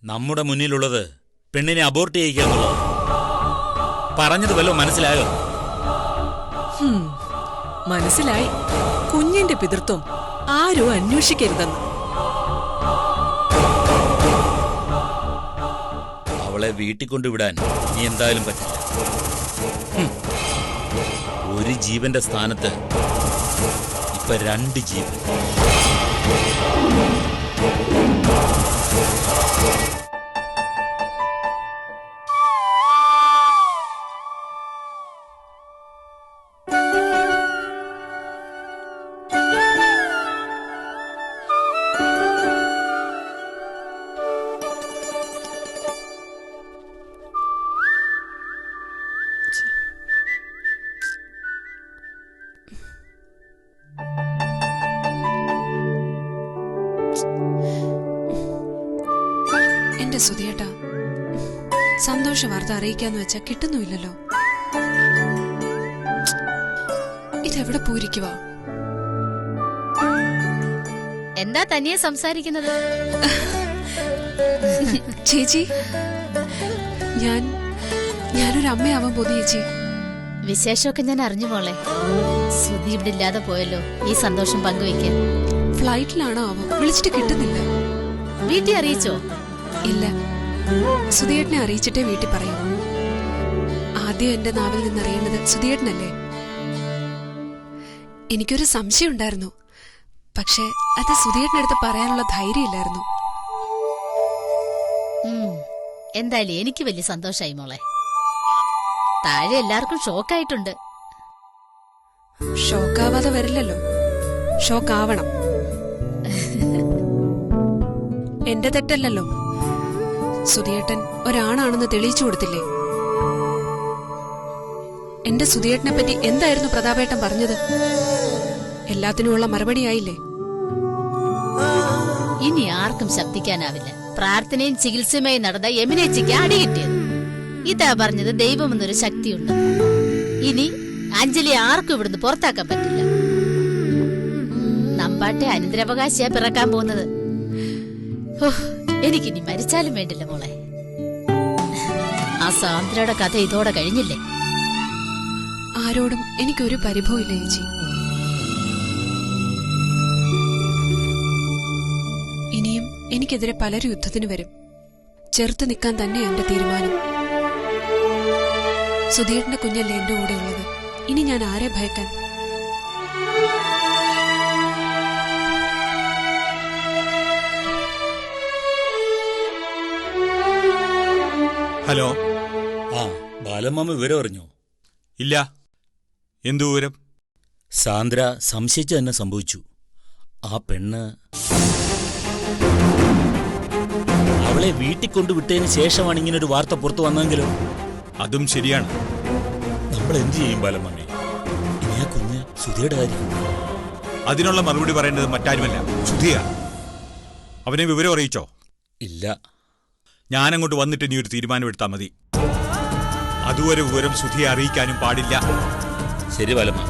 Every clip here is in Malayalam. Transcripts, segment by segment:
നമ്മുടെ മുന്നിലുള്ളത് പെണ്ണിനെ അബോർട്ട് ചെയ്യിക്കാന്നുള്ളത്. പറഞ്ഞത് വല്ലതും മനസ്സിലായോ? മനസ്സിലായി. കുഞ്ഞിന്റെ പിതൃത്വം ആരും അന്വേഷിക്കരുതെന്ന്. അവളെ വീട്ടിൽ കൊണ്ടുവിടാൻ നീ എന്തായാലും പറ്റില്ല. ഒരു ജീവന്റെ സ്ഥാനത്ത് ഇപ്പൊ 2 ജീവൻ. എന്റെ സുധിയേട്ടാ, സന്തോഷ വാർത്ത അറിയിക്കാന്ന് വെച്ചാ കിട്ടുന്നുമില്ലല്ലോ. ഇതെവിടെ പോയിരിക്കുവാ? എന്താ തനിയെ സംസാരിക്കുന്നത്? ചേച്ചി, ഞാനൊരു അമ്മയാവാൻ പോകുന്നു ചേച്ചി. വിശേഷമൊക്കെ ഞാൻ അറിഞ്ഞു മോളെ. സുധി ഇവിടെ ഇല്ലാതെ പോയല്ലോ. ഈ സന്തോഷം പങ്കുവെക്കാൻ ഫ്ലൈറ്റിലാണോ ആവോ? വിളിച്ചിട്ട് കിട്ടുന്നില്ല. വീട്ടിൽ അറിയിച്ചോ? ഇല്ല, സുധിയേട്ടനെ അറിയിച്ചിട്ടേ വീട്ടിൽ പറയൂ. ആദ്യം എന്റെ നാവിൽ നിന്നറിയേണ്ടത് സുധിയേട്ടനല്ലേ. എനിക്കൊരു സംശയം ഉണ്ടായിരുന്നു, പക്ഷെ അത് സുധിയേട്ടനടുത്ത് പറയാനുള്ള ധൈര്യമില്ലായിരുന്നു. എന്തായാലും എനിക്ക് വലിയ സന്തോഷായി മോളെ. താഴെ എല്ലാവർക്കും ഷോക്കായിട്ടുണ്ട്. ഷോക്കാവാതെ വരില്ലല്ലോ, ഷോക്കാവണം. എന്റെ തെറ്റല്ലല്ലോ. സുധിയേട്ടൻ ഒരാണാണെന്ന് തെളിയിച്ചു കൊടുത്തില്ലേ? എന്റെ സുധിയേട്ടനെ പറ്റി എന്തായിരുന്നു പ്രതാപേട്ടൻ പറഞ്ഞത്? എല്ലാത്തിനുമുള്ള മറുപടിയായില്ലേ? ഇനി ആർക്കും ശബ്ദിക്കാനാവില്ല. പ്രാർത്ഥനയും ചികിത്സയുമായി നടന്ന യമുനേച്ചിക്ക് അടി കിട്ടിയത്. ഇതാ പറഞ്ഞത്, ദൈവമെന്നൊരു ശക്തിയുണ്ട്. ഇനി അഞ്ജലി ആർക്കും ഇവിടുന്ന് പുറത്താക്കാൻ പറ്റില്ല. നമ്പാട്ടെ അനന്തരാവകാശിയാ പിറക്കാൻ പോകുന്നത്. എനിക്കിനി മരിച്ചാലും വേണ്ടില്ല മോളെ. ആ സാന്ദ്രയുടെ കഥ ഇതോടെ കഴിഞ്ഞില്ലേ? ആരോടും എനിക്കൊരു പരിഭവം ഇല്ല ചേച്ചി. ഇനിയും എനിക്കെതിരെ പലരും യുദ്ധത്തിന് വരും. ചെറുത്ത് നിൽക്കാൻ തന്നെ എന്റെ തീരുമാനം. സുധീറിന്റെ കുഞ്ഞല്ലേ എന്റെ കൂടെ ഉള്ളത്. ഇനി ഞാൻ ആരെ ഭയക്കാൻ? ഹലോ. ബാലമാമ വിവരം അറിഞ്ഞോ? ഇല്ല. എന്തു വിവരം? സാന്ദ്ര സംശയിച്ചു തന്നെ സംഭവിച്ചു. ആ പെണ്ണ് അവളെ വീട്ടിൽ കൊണ്ടുവിട്ടതിന് ശേഷമാണ് ഇങ്ങനൊരു വാർത്ത പുറത്തു വന്നെങ്കിലും. അതും ശരിയാണ്. നമ്മൾ എന്തു ചെയ്യും ബാലമാമേ? ഇനി ആ കുഞ്ഞ് സുധിയുടെ കാര്യം. അതിനുള്ള മറുപടി പറയേണ്ടത് മറ്റാരുമല്ല, സുധിയാണ്. അവനെ വിവരം അറിയിച്ചോ? ഇല്ല. ഞാനങ്ങോട്ട് വന്നിട്ട് നീ ഒരു തീരുമാനമെടുത്താൽ മതി. അതുവരെ വിവരം സുധിയെ അറിയിക്കാനും പാടില്ല. ശരി ബാലമാമ.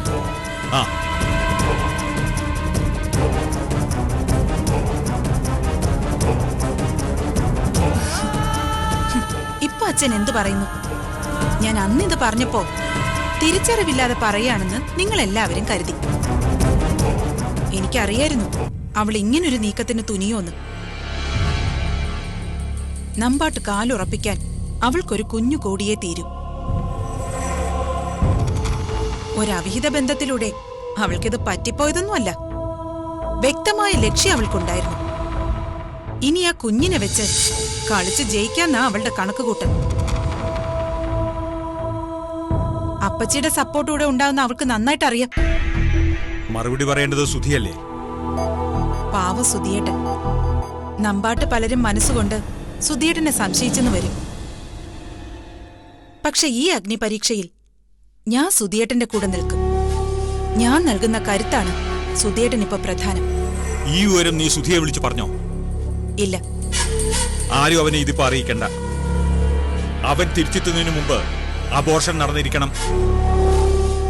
ആ, ഇപ്പൊ അച്ഛൻ എന്തു പറയുന്നു? ഞാൻ അന്നിത് പറഞ്ഞപ്പോ തിരിച്ചറിവില്ലാതെ പറയാണെന്ന് നിങ്ങൾ എല്ലാവരും കരുതി. എനിക്കറിയായിരുന്നു അവൾ ഇങ്ങനൊരു നീക്കത്തിന് തുനിയോന്ന്. നമ്പാട്ട് കാലുറപ്പിക്കാൻ അവൾക്കൊരു കുഞ്ഞു കൂടിയേ തീരൂ. ഒരവിഹിത ബന്ധത്തിലൂടെ അവൾക്കിത് പറ്റിപ്പോയതൊന്നുമല്ല. വ്യക്തമായ ലക്ഷ്യം അവൾക്കുണ്ടായിരുന്നു. ഇനി ആ കുഞ്ഞിനെ വെച്ച് കളിച്ച് ജയിക്കാന്നാ അവളുടെ കണക്കുകൂട്ടൽ. അപ്പച്ചിയുടെ സപ്പോർട്ടൂടെ ഉണ്ടാവുന്ന അവൾക്ക് നന്നായിട്ട് അറിയാം. മറുപടി പറയേണ്ടത് സുധിയല്ലേ? പാവ സുധിയേട്ടൻ. നമ്പാട്ട് പലരും മനസ്സുകൊണ്ട് സുധിയേട്ടനെ സംശയിച്ചെന്ന് വരും. പക്ഷെ ഈ അഗ്നിപരീക്ഷയിൽ ഞാൻ സുധിയേട്ടന്റെ കൂടെ നിൽക്കും. ഞാൻ നൽകുന്ന കരുത്താണ് സുധിയേട്ടൻ ഇപ്പൊ പ്രധാനം. ഈ വിവരം നീ സുധിയെ വിളിച്ചു പറഞ്ഞോ? ഇല്ല. ആരും അവനെ ഇതിപ്പോ അറിയിക്കണ്ട. അവൻ തിരിച്ചെത്തുന്നതിന് മുമ്പ് അബോർഷൻ നടന്നിരിക്കണം.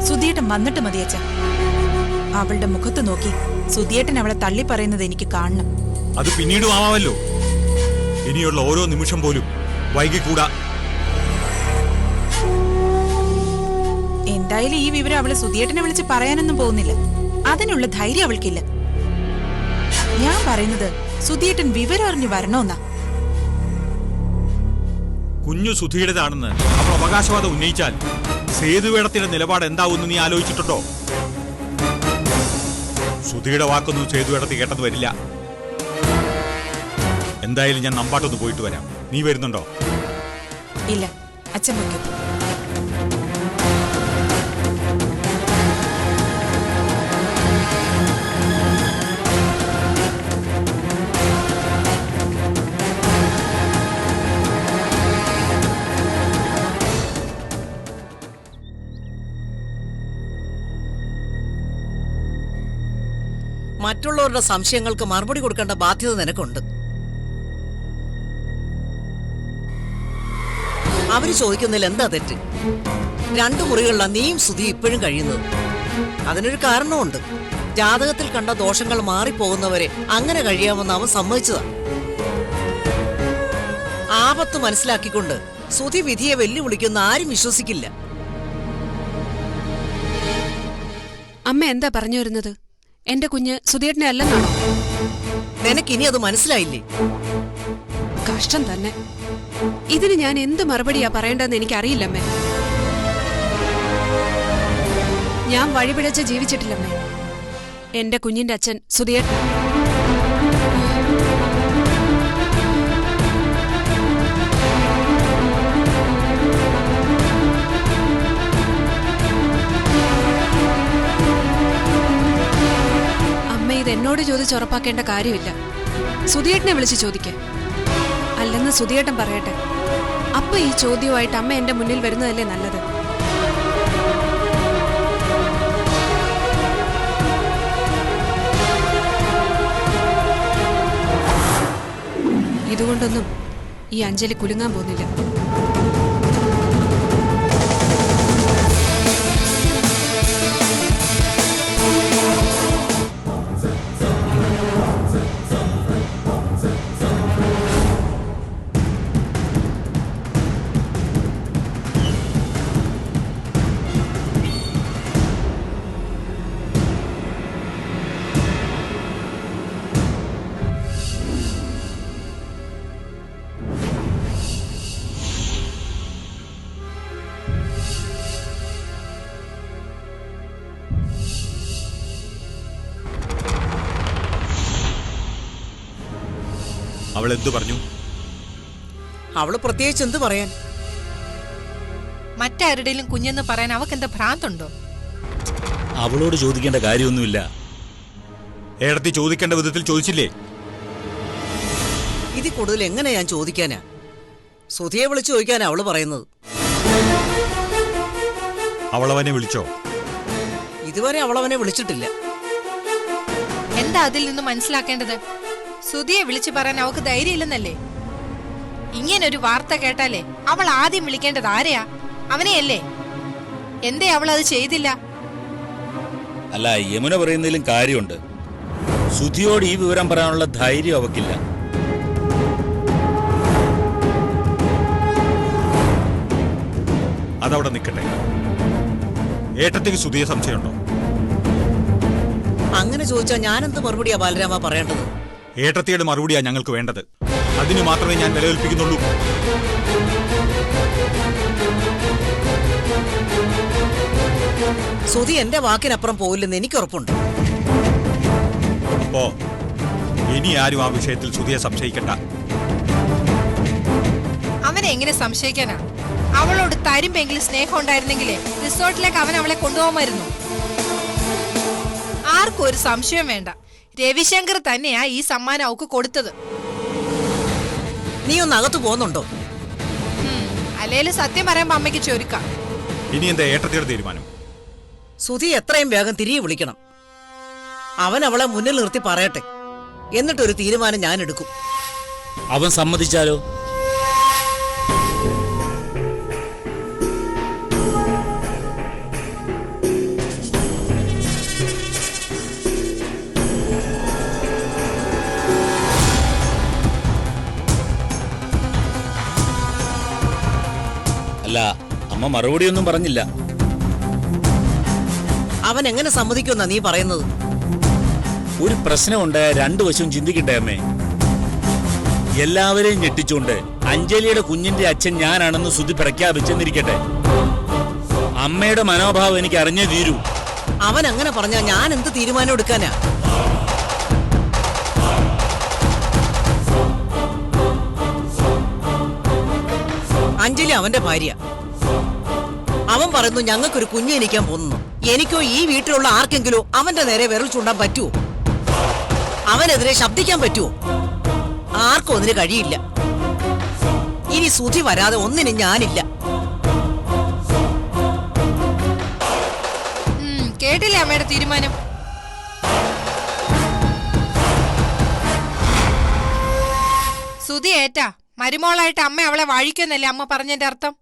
സുധിയേട്ടൻ വന്നിട്ട് മതിയച്ച. അവളുടെ മുഖത്ത് നോക്കി സുധിയേട്ടൻ അവളെ തള്ളി പറയുന്നത് എനിക്ക് കാണണം. അത് പിന്നീടും ആവാമല്ലോ. ഇനിയുള്ള ഓരോ നിമിഷം പോലും വൈകിക്കൂടാ. എന്തായാലും ഈ വിവരം അവള് സുധിയേട്ടനെ വിളിച്ച് പറയാനൊന്നും പോകുന്നില്ല. അതിനുള്ള ധൈര്യം അവൾക്കില്ല. ഞാൻ പറയുന്നത് സുധിയേട്ടൻ വിവരം അറിഞ്ഞു വരണോന്നാ. കുഞ്ഞു സുധിയുടേതാണെന്ന് അവൾ അവകാശവാദം ഉന്നയിച്ചാൽ സേതുവേടത്തിന്റെ നിലപാട് എന്താവുമെന്ന് നീ ആലോചിച്ചിട്ടുണ്ടോ? സുധിയുടെ വാക്കൊന്നും സേതുവേടത്തി കേട്ടത് വരില്ല. എന്തായാലും ഞാൻ നമ്പാട്ടൊന്ന് പോയിട്ട് വരാം. നീ വരുന്നുണ്ടോ? ഇല്ല, അച്ഛൻ വെക്കും. മറ്റുള്ളവരുടെ സംശയങ്ങൾക്ക് മറുപടി കൊടുക്കേണ്ട ബാധ്യത നിനക്കുണ്ട്. അവര് ചോദിക്കുന്നതിൽ എന്താ തെറ്റ്? 2 മുറികളിലാണ് നീയും സുധി ഇപ്പോഴും കഴിയുന്നത്. അതിനൊരു കാരണമുണ്ട്. ജാതകത്തിൽ കണ്ട ദോഷങ്ങൾ മാറിപ്പോകുന്നവരെ അങ്ങനെ കഴിയാമെന്ന് അവൻ സമ്മതിച്ചതാ. ആപത്ത് മനസ്സിലാക്കിക്കൊണ്ട് സുധി വിധിയെ വെല്ലുവിളിക്കുന്ന ആരും വിശ്വസിക്കില്ല. അമ്മ എന്താ പറഞ്ഞു വരുന്നത്? എന്റെ കുഞ്ഞ് സുധിയേട്ടനെ അല്ലെന്നാണോ? നിനക്കിനി അത് മനസ്സിലായില്ലേ? കഷ്ടം തന്നെ. ഇതിന് ഞാൻ എന്ത് മറുപടിയാ പറയേണ്ടതെന്ന് എനിക്കറിയില്ലമ്മേ. ഞാൻ വഴിപിഴച്ച് ജീവിച്ചിട്ടില്ലമ്മേ. എന്റെ കുഞ്ഞിന്റെ അച്ഛൻ സുധിയേട്ടൻ. അമ്മ ഇത് എന്നോട് ചോദിച്ചുറപ്പാക്കേണ്ട കാര്യമില്ല. സുധിയേട്ടനെ വിളിച്ച് ചോദിക്കേ. അല്ലെന്ന് സുധിയേട്ടൻ പറയട്ടെ. അപ്പൊ ഈ ചോദ്യവുമായിട്ട് അമ്മ എന്റെ മുന്നിൽ വരുന്നതല്ലേ നല്ലത്? ഇതുകൊണ്ടൊന്നും ഈ അഞ്ജലി കുലുങ്ങാൻ പോകുന്നില്ല. അവൾ എന്തു പറഞ്ഞു? അവള് പ്രത്യേകിച്ച് എന്ത് പറയാൻ? മറ്റാരുടെയും കുഞ്ഞെന്ന് പറയാൻ അവക്കെന്താ ഭ്രാന്തുണ്ടോ? അവളോട് ചോദിക്കേണ്ട കാര്യമൊന്നുമില്ല. ഏടത്തി ചോദിക്കേണ്ട വിധത്തിൽ ചോദിച്ചില്ലേ? ഇതിൽ കൂടുതൽ എങ്ങനെ ഞാൻ ചോദിക്കാനാ? സുധിയെ വിളിച്ചു ചോദിക്കാനാ അവള് പറയുന്നത്. അവളവനെ വിളിച്ചോ? ഇതുവരെ അവളവനെ വിളിച്ചിട്ടില്ല. എന്താ അതിൽ നിന്ന് മനസ്സിലാക്കേണ്ടത്? സുധിയെ വിളിച്ചു പറയാൻ അവക്ക് ധൈര്യമില്ലെന്നല്ലേ? ഇങ്ങനൊരു വാർത്ത കേട്ടാലേ അവൾ ആദ്യം വിളിക്കേണ്ടത് ആരെയാ? അവനെയല്ലേ? എന്തേ അവൾ അത് ചെയ്തില്ല? അല്ല, യമുന പറയുന്നതിലും കാര്യമുണ്ട്. സുധിയോട് ഈ വിവരം പറയാനുള്ള ധൈര്യം അവക്കില്ല. അതവിടെ നിൽക്കട്ടെ. ഏട്ടത്തേക്ക് സുധിയെ സംശയമുണ്ടോ? അങ്ങനെ ചോദിച്ചാൽ ഞാനെന്ത് മറുപടിയാ ബാലരാമ പറയേണ്ടത്? ഏട്ടത്തിയുടെ മറുപടിയാ ഞങ്ങൾക്ക് വേണ്ടത്. അതിന് മാത്രമേ ഞാൻ നിലനിൽപ്പിക്കുന്നുള്ളൂ. സുധി എന്റെ വാക്കിനപ്പുറം പോയില്ലെന്ന് എനിക്ക് ഉറപ്പുണ്ട്. അപ്പോ ഇനി ആരും ആ വിഷയത്തിൽ സുധിയെ സംശയിക്കണ്ട. അവനെ എങ്ങനെ സംശയിക്കാനാ? അവളോട് തരുമ്പെങ്കിലും സ്നേഹം ഉണ്ടായിരുന്നെങ്കിലേ റിസോർട്ടിലേക്ക് അവൻ അവളെ കൊണ്ടുപോകുമായിരുന്നു. ആർക്കും ഒരു സംശയം വേണ്ട. രവിശങ്കർ തന്നെയാ ഈ സമ്മാനം അവക്ക് കൊടുത്തത്. നീ ഒന്ന് അകത്ത് പോകുന്നുണ്ടോ? അല്ലേലും സത്യം പറയുമ്പോ അമ്മയ്ക്ക് ചൊരുക്കാം. ഇനി എന്താ ഏട്ടത്തിയുടെ തീരുമാനം? സുധി എത്രയും വേഗം തിരികെ വിളിക്കണം. അവൻ അവളെ മുന്നിൽ നിർത്തി പറയട്ടെ. എന്നിട്ടൊരു തീരുമാനം ഞാൻ എടുക്കും. അവൻ സമ്മതിച്ചാലോ? അമ്മ മറുപടിയൊന്നും പറഞ്ഞില്ല. അവൻ എങ്ങനെ സമ്മതിക്കുമെന്നാ നീ പറയുന്നത്? ഒരു പ്രശ്നമുണ്ടായ രണ്ടു വശവും ചിന്തിക്കട്ടെ അമ്മേ. എല്ലാവരെയും ഞെട്ടിച്ചുകൊണ്ട് അഞ്ജലിയുടെ കുഞ്ഞിന്റെ അച്ഛൻ ഞാനാണെന്ന് സുധി പ്രഖ്യാപിച്ചെന്നിരിക്കട്ടെ. അമ്മയുടെ മനോഭാവം എനിക്ക് അറിഞ്ഞേ തീരൂ. അവൻ അങ്ങനെ പറഞ്ഞാ ഞാൻ എന്ത് തീരുമാനം എടുക്കാനാ? അഞ്ജലി അവന്റെ ഭാര്യ. അവൻ പറയുന്നു ഞങ്ങൾക്കൊരു കുഞ്ഞ് എനിക്കാൻ പോകുന്നു. എനിക്കോ ഈ വീട്ടിലുള്ള ആർക്കെങ്കിലോ അവന്റെ നേരെ വിരൽ ചൂണ്ടാൻ പറ്റുമോ? അവനെതിരെ ശബ്ദിക്കാൻ പറ്റുമോ? ആർക്കും അതിന് കഴിയില്ല. ഇനി സുധി വരാതെ ഒന്നിനും ഞാനില്ല. കേട്ടില്ലേ അമ്മയുടെ തീരുമാനം? സുധി ഏറ്റാ മരുമോളായിട്ട് അമ്മ അവളെ വാഴിക്കുന്നല്ലേ അമ്മ പറഞ്ഞതിന്റെ അർത്ഥം?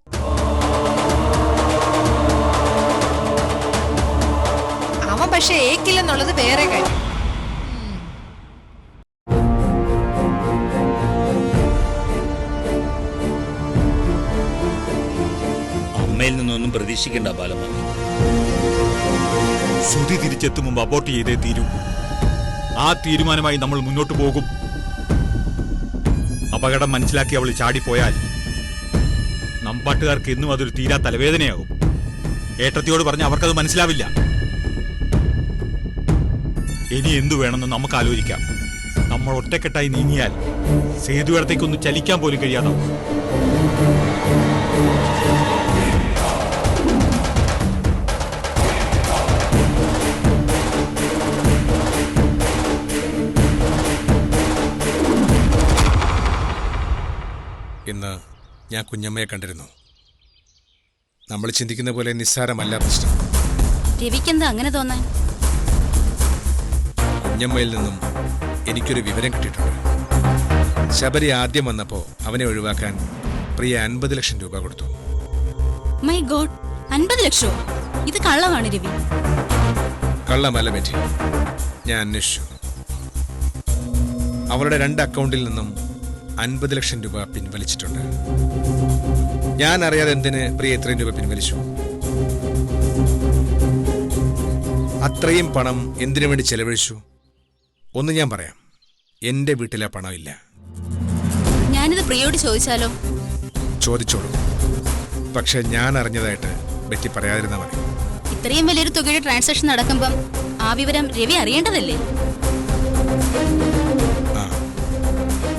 അവൻ പക്ഷെ ഏക്കില്ലെന്നുള്ളത് വേറെ കാര്യം. അമ്മയിൽ നിന്നൊന്നും പ്രതീക്ഷിക്കണ്ട ബാലമ്മ. സുധി തിരിച്ചെത്തും മുമ്പ് അബോർട്ട് ചെയ്തേ തീരൂ. ആ തീരുമാനമായി നമ്മൾ മുന്നോട്ട് പോകും. അപകടം മനസ്സിലാക്കി അവൾ ചാടിപ്പോയാൽ നമ്പാട്ടുകാർക്ക് എന്നും അതൊരു തീരാ തലവേദനയാകും. ഏട്ടത്തിയോട് പറഞ്ഞ അവർക്കത് മനസ്സിലാവില്ല. ഇനി എന്തു വേണമെന്ന് നമുക്ക് ആലോചിക്കാം. നമ്മൾ ഒറ്റക്കെട്ടായി നീങ്ങിയാൽ സേതുവിടത്തേക്കൊന്ന് ചലിക്കാൻ പോലും കഴിയാതാവും. ഇന്ന് ഞാൻ കുഞ്ഞമ്മയെ കണ്ടിരുന്നു. നമ്മൾ ചിന്തിക്കുന്ന പോലെ നിസ്സാരമല്ല പ്രശ്നം. രവിക്കെന്താ അങ്ങനെ തോന്നാൻ? കുഞ്ഞമ്മയിൽ നിന്നും എനിക്കൊരു വിവരം കിട്ടിയിട്ടുണ്ട്. ശബരി ആദ്യം വന്നപ്പോൾ അവനെ ഒഴിവാക്കാൻ പ്രിയ 50 ലക്ഷം രൂപ കൊടുത്തു. My God, 50 ലക്ഷമോ? ഇത് കള്ളമാണ് രവി. കള്ളമല്ല പറ്റി. ഞാൻ അന്വേഷിച്ചു. അവളുടെ 2 അക്കൗണ്ടിൽ നിന്നും 50 ലക്ഷം രൂപ പിൻവലിച്ചിട്ടുണ്ട്. ഞാൻ അറിയാതെ എന്തിന് പ്രിയ ഇത്രയും രൂപ പിൻവലിച്ചു? അത്രയും പണം എന്തിനു വേണ്ടി ചെലവഴിച്ചു? ഒന്ന് ഞാൻ പറയാം. എന്റെ വീട്ടിലെ പണമില്ല. ഞാനിത് പ്രിയോട് ചോദിച്ചാലോ? ചോദിച്ചോളൂ. പക്ഷെ ഞാൻ അറിഞ്ഞതായിട്ട് ബെറ്റി പറയാതിരുന്നാ മതി. ഇത്രയും വലിയൊരു തുകയുടെ ട്രാൻസാക്ഷൻ നടക്കുമ്പം ആ വിവരം രവി അറിയേണ്ടതല്ലേ?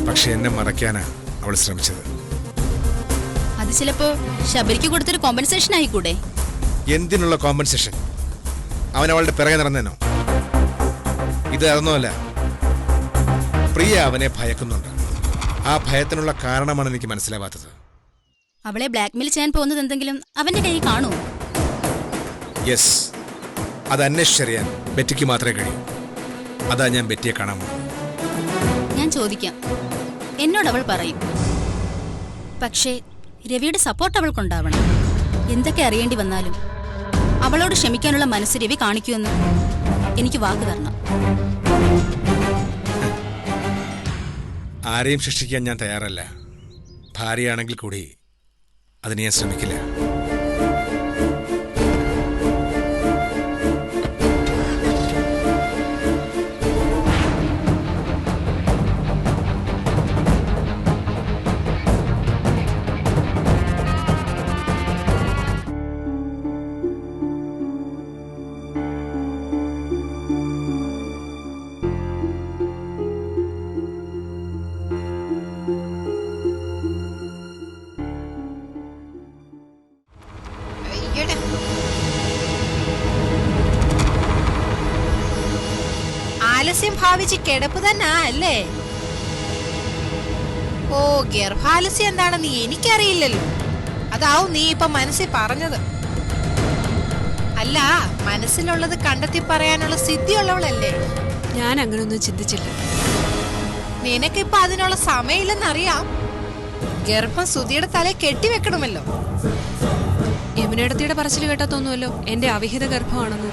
പക്ഷെ എന്നെ മറയ്ക്കാനാ അവൾ ശ്രമിച്ചത്. അത് ചിലപ്പോ ശബരിക്ക് കൊടുത്തൊരു കോമ്പൻസേഷൻ ആയിക്കൂടെ? എന്തിനുള്ള കോമ്പൻസേഷൻ? അവൻ അവളുടെ പിറകെ നടന്നേനോ? ഇത് അതൊന്നുമല്ല. പ്രിയ അവനെ ഭയക്കുന്നുണ്ട്. ആ ഭയത്തിനുള്ള കാരണമാണ് എനിക്ക് മനസ്സിലാവാത്തത്. അവളെ ബ്ലാക്ക്മെയിൽ ചെയ്യാൻ പോകുന്നത് എന്തെങ്കിലും അവന്റെ കയ്യിൽ കാണുമോ? യെസ്, അത് അന്വേഷിച്ചറിയാൻ ബെറ്റിക്ക് മാത്രമേ കഴിയൂ. അതാ ഞാൻ ബെറ്റിയെ കാണാൻ പോകും. ഞാൻ ചോദിക്കാം. എന്നോട് അവൾ പറയും. പക്ഷേ രവിയുടെ സപ്പോർട്ട് അവൾക്കുണ്ടാവണം. എന്തൊക്കെ അറിയേണ്ടി വന്നാലും അവളോട് ക്ഷമിക്കാനുള്ള മനസ്സ് രവി കാണിക്കുമെന്ന് എനിക്ക് വാക്ക് തരണം. ആരെയും ശിക്ഷിക്കാൻ ഞാൻ തയ്യാറല്ല. ഭാര്യയാണെങ്കിൽ കൂടി അതിന് ഞാൻ ശ്രമിക്കില്ല. ആലസ്യം ഭാവിച്ച് കിടപ്പ് തന്നെ അല്ലേ? ഓ, ഗർഭാലസ്യം എന്താണെന്ന് എനിക്കറിയില്ലല്ലോ. അതാവും നീ ഇപ്പൊ മനസ്സിൽ പറഞ്ഞത്. അല്ല, മനസ്സിലുള്ളത് കണ്ടെത്തി പറയാനുള്ള സിദ്ധിയുള്ളവളല്ലേ? ഞാൻ അങ്ങനൊന്നും ചിന്തിച്ചില്ല. നിനക്കിപ്പൊ അതിനുള്ള സമയമില്ലെന്നറിയാം. ഗർഭം സുധിയുടെ തല കെട്ടിവെക്കണമല്ലോ. യമുനേടത്തിയുടെ പറച്ചിൽ കേട്ടാ തോന്നുമല്ലോ എന്റെ അവിഹിത ഗർഭമാണെന്ന്.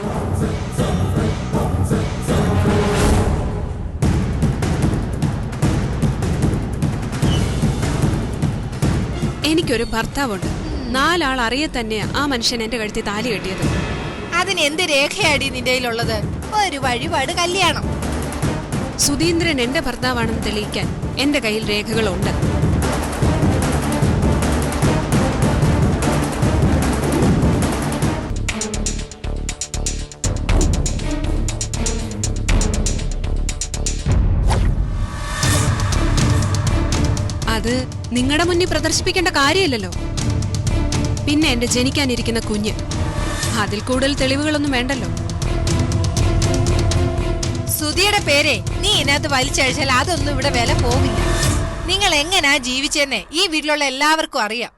എനിക്കൊരു ഭർത്താവുണ്ട്. നാലാൾ അറിയെ തന്നെയാ ആ മനുഷ്യൻ എന്റെ കഴുത്തി താലി കെട്ടിയത്. അതിന് എന്ത് രേഖയാടി നിന്റെ കയ്യിലുള്ളത്? ഒരു വഴിപാട് കല്യാണം. സുധീന്ദ്രൻ എന്റെ ഭർത്താവാണെന്ന് തെളിയിക്കാൻ എന്റെ കയ്യിൽ രേഖകളുണ്ട്. അത് നിങ്ങളുടെ മുന്നിൽ പ്രദർശിപ്പിക്കേണ്ട കാര്യമില്ലല്ലോ. പിന്നെ എന്റെ ജനിക്കാനിരിക്കുന്ന കുഞ്ഞ്, അതിൽ കൂടുതൽ തെളിവുകളൊന്നും വേണ്ടല്ലോ. സുധിയുടെ പേരെ നീ ഇതിനകത്ത് വലിച്ചഴിച്ചാൽ അതൊന്നും ഇവിടെ വില പോകില്ല. നിങ്ങൾ എങ്ങനാ ജീവിച്ചെന്നേ ഈ വീട്ടിലുള്ള എല്ലാവർക്കും അറിയാം.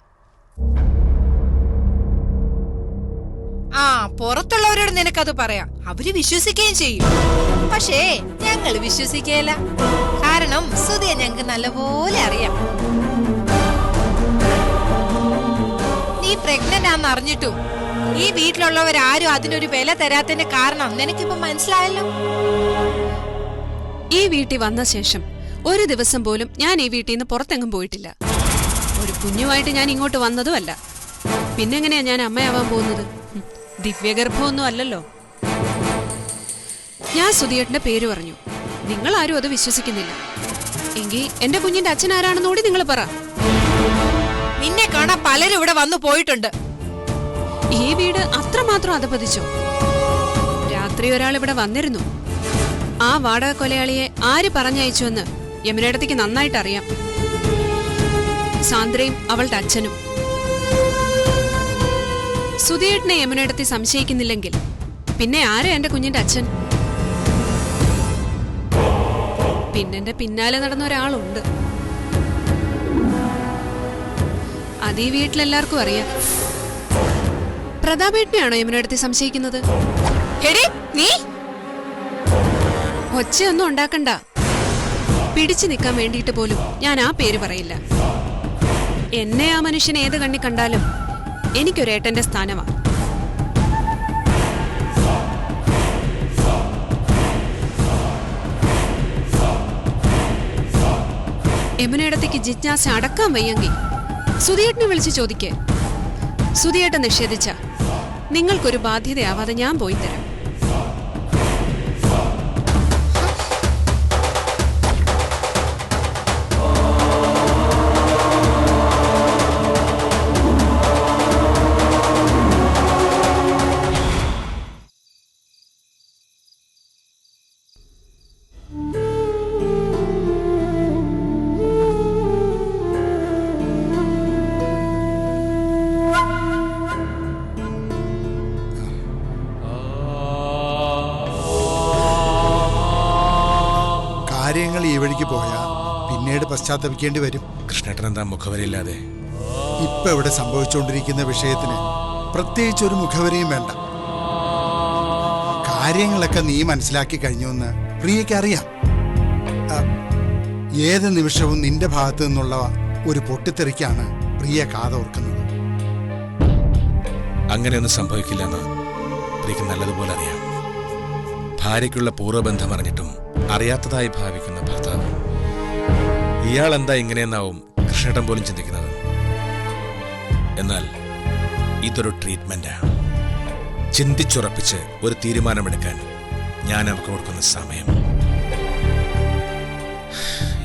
ആ, പുറത്തുള്ളവരോട് നിനക്കത് പറയാം, അവര് വിശ്വസിക്കുകയും ചെയ്യും. പക്ഷേ ഞങ്ങൾ വിശ്വസിക്കുകയില്ല. കാരണം സുധിയെ ഞങ്ങൾക്ക് നല്ലപോലെ അറിയാം. നീ പ്രഗ്നന്റ് ആണെന്ന് അറിഞ്ഞിട്ടും ഈ വീട്ടിലുള്ളവരാരും അതിനൊരു വില തരാത്തതിന്റെ കാരണം നിനക്കിപ്പോ മനസ്സിലായല്ലോ. ഈ വീട്ടിൽ വന്ന ശേഷം ഒരു ദിവസം പോലും ഞാൻ ഈ വീട്ടിൽ നിന്ന് പുറത്തെങ്ങും പോയിട്ടില്ല. ഒരു കുഞ്ഞുമായിട്ട് ഞാൻ ഇങ്ങോട്ട് വന്നതുമല്ല. പിന്നെങ്ങനെയാ ഞാൻ അമ്മയാവാൻ പോകുന്നത്? ദിവ്യഗർഭമൊന്നും അല്ലല്ലോ. ഞാൻ സുധിയേട്ടന്റെ പേര് പറഞ്ഞു, നിങ്ങൾ ആരും അത് വിശ്വസിക്കുന്നില്ല. എങ്കിൽ എന്റെ കുഞ്ഞിന്റെ അച്ഛൻ ആരാണെന്ന് കൂടി നിങ്ങൾ പറ. നിന്നെ കാണാൻ പലരും ഇവിടെ വന്നു പോയിട്ടുണ്ട്. ഈ വീട് അത്രമാത്രം അധപതിച്ചോ? രാത്രി ഒരാൾ ഇവിടെ വന്നിരുന്നു. ആ വാടക കൊലയാളിയെ ആര് പറഞ്ഞയച്ചുവെന്ന് യമുനേടത്തേക്ക് നന്നായിട്ട് അറിയാം. സാന്ദ്രയും അവളുടെ അച്ഛനും. സുധിയേട്ടനെ യമുനേടത്തി സംശയിക്കുന്നില്ലെങ്കിൽ പിന്നെ ആരാ എന്റെ കുഞ്ഞിന്റെ അച്ഛൻ? പിന്നെന്റെ പിന്നാലെ നടന്ന ഒരാളുണ്ട്. അത് ഈ വീട്ടിലെല്ലാവർക്കും അറിയാം. പ്രതാപേട്ടനെയാണോ യമുനേടത്തി സംശയിക്കുന്നത്? എടി നീ ഒച്ചയൊന്നും ഉണ്ടാക്കണ്ട. പിടിച്ചു നിൽക്കാൻ വേണ്ടിയിട്ട് പോലും ഞാൻ ആ പേര് പറയില്ല. എന്നെ ആ മനുഷ്യൻ ഏത് കണ്ണി കണ്ടാലും എനിക്കൊരേട്ടന്റെ സ്ഥാനമാ. യമുനേടത്തേക്ക് ജിജ്ഞാസ അടക്കാൻ വയ്യെങ്കിൽ സുധിയേട്ടനെ വിളിച്ച് ചോദിക്കേ. സുധിയേട്ടൻ നിഷേധിച്ച നിങ്ങൾക്കൊരു ബാധ്യതയാവാതെ ഞാൻ പോയി തരാം. കാര്യങ്ങൾ ഈ വഴിക്ക് പോയാ പിന്നീട് പശ്ചാത്തപിക്കേണ്ടി വരും. കൃഷ്ണേട്ടൻ എന്താ മുഖവരിയില്ലാതെ? ഇപ്പൊ ഇവിടെ സംഭവിച്ചുകൊണ്ടിരിക്കുന്ന വിഷയത്തിന് പ്രത്യേകിച്ച് ഒരു മുഖവരിയും വേണ്ട. കാര്യങ്ങളൊക്കെ നീ മനസ്സിലാക്കി കഴിഞ്ഞുവെന്ന് പ്രിയയ്ക്ക് അറിയാം. ഏത് നിമിഷവും നിന്റെ ഭാഗത്തു നിന്നുള്ള ഒരു പൊട്ടിത്തെറിക്കാണ് പ്രിയ കാതോർക്കുന്നത്. അങ്ങനെയൊന്നും സംഭവിക്കില്ലെന്ന് പ്രിയക്ക് നല്ലതുപോലെ അറിയാം. ഭാര്യയ്ക്കുള്ള പൂർവ്വബന്ധം അറിഞ്ഞിട്ടും അറിയാത്തതായി ഭാവിക്കുന്ന ഭർത്താവ്. ഇയാൾ എന്താ ഇങ്ങനെയെന്നാവും കൃഷ്ണേട്ടൻ പോലും ചിന്തിക്കുന്നത്. എന്നാൽ ഇതൊരു ട്രീറ്റ്മെന്റാ. ചിന്തിച്ചുറപ്പിച്ച് ഒരു തീരുമാനമെടുക്കാൻ ഞാൻ അവർക്ക് കൊടുക്കുന്ന സമയം.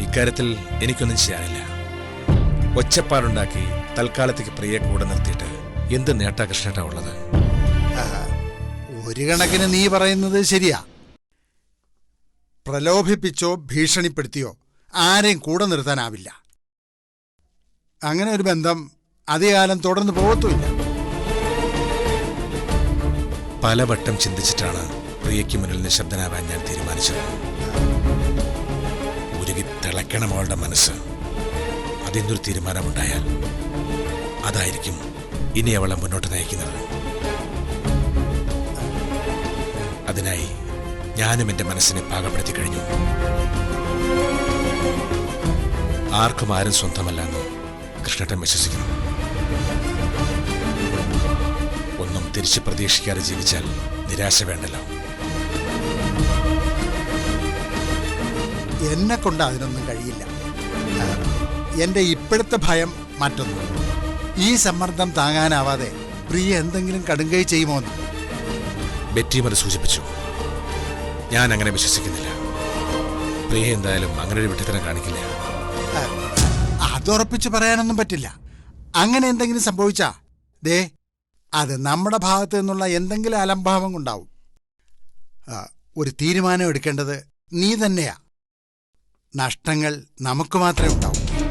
ഇക്കാര്യത്തിൽ എനിക്കൊന്നും ചെയ്യാനില്ല. ഒച്ചപ്പാടുണ്ടാക്കി തൽക്കാലത്തേക്ക് പ്രിയെ കൂടെ നിർത്തിയിട്ട് എന്ത് നേട്ടാ കൃഷ്ണേട്ടാ ഉള്ളത്? ഒരു കണക്കിന് നീ പറയുന്നത് ശരിയാ. പ്രലോഭിപ്പിച്ചോ ഭീഷണിപ്പെടുത്തിയോ ആരെയും കൂടെ നിർത്താനാവില്ല. അങ്ങനെ ഒരു ബന്ധം അധികകാലം തുടർന്ന് പോകത്തുമില്ല. പലവട്ടം ചിന്തിച്ചിട്ടാണ് പ്രിയയ്ക്ക് മുന്നിൽ നിശബ്ദനാവാൻ ഞാൻ തീരുമാനിച്ചത്. ഉരുകി തിളയ്ക്കണം അവളുടെ മനസ്സ്. അതിന്നൊരു തീരുമാനമുണ്ടായാൽ അതായിരിക്കും ഇനി അവളെ മുന്നോട്ട് നയിക്കുന്നത്. അതിനായി ഞാനും എൻ്റെ മനസ്സിനെ പാകപ്പെടുത്തി കഴിഞ്ഞു. ആർക്കും ആരും സ്വന്തമല്ലെന്ന് കൃഷ്ണേട്ടൻ വിശ്വസിക്കുന്നു. ഒന്നും തിരിച്ച് പ്രതീക്ഷിക്കാതെ ജീവിച്ചാൽ നിരാശ വേണ്ടല്ലോ. എന്നെ കൊണ്ട് അതിനൊന്നും കഴിയില്ല. എൻ്റെ ഇപ്പോഴത്തെ ഭയം മറ്റൊന്നും. ഈ സമ്മർദ്ദം താങ്ങാനാവാതെ പ്രിയ എന്തെങ്കിലും കടുങ്കൈ ചെയ്യുമോന്ന്? ബെറ്റിയും അത് സൂചിപ്പിച്ചു. ഞാൻ അങ്ങനെ വിശ്വസിക്കുന്നില്ല. പ്രിയ എന്തായാലും അങ്ങനെ ഒരു വിട്ടിത്തരം കാണിക്കില്ല. അതുറപ്പിച്ച് പറയാനൊന്നും പറ്റില്ല. അങ്ങനെ എന്തെങ്കിലും സംഭവിച്ചാ ദേ അത് നമ്മുടെ ഭാഗത്ത് നിന്നുള്ള എന്തെങ്കിലും അലംഭാവം ഉണ്ടാവും. ഒരു തീരുമാനം എടുക്കേണ്ടത് നീ തന്നെയാ. നഷ്ടങ്ങൾ നമുക്ക് മാത്രമേ ഉണ്ടാവൂ.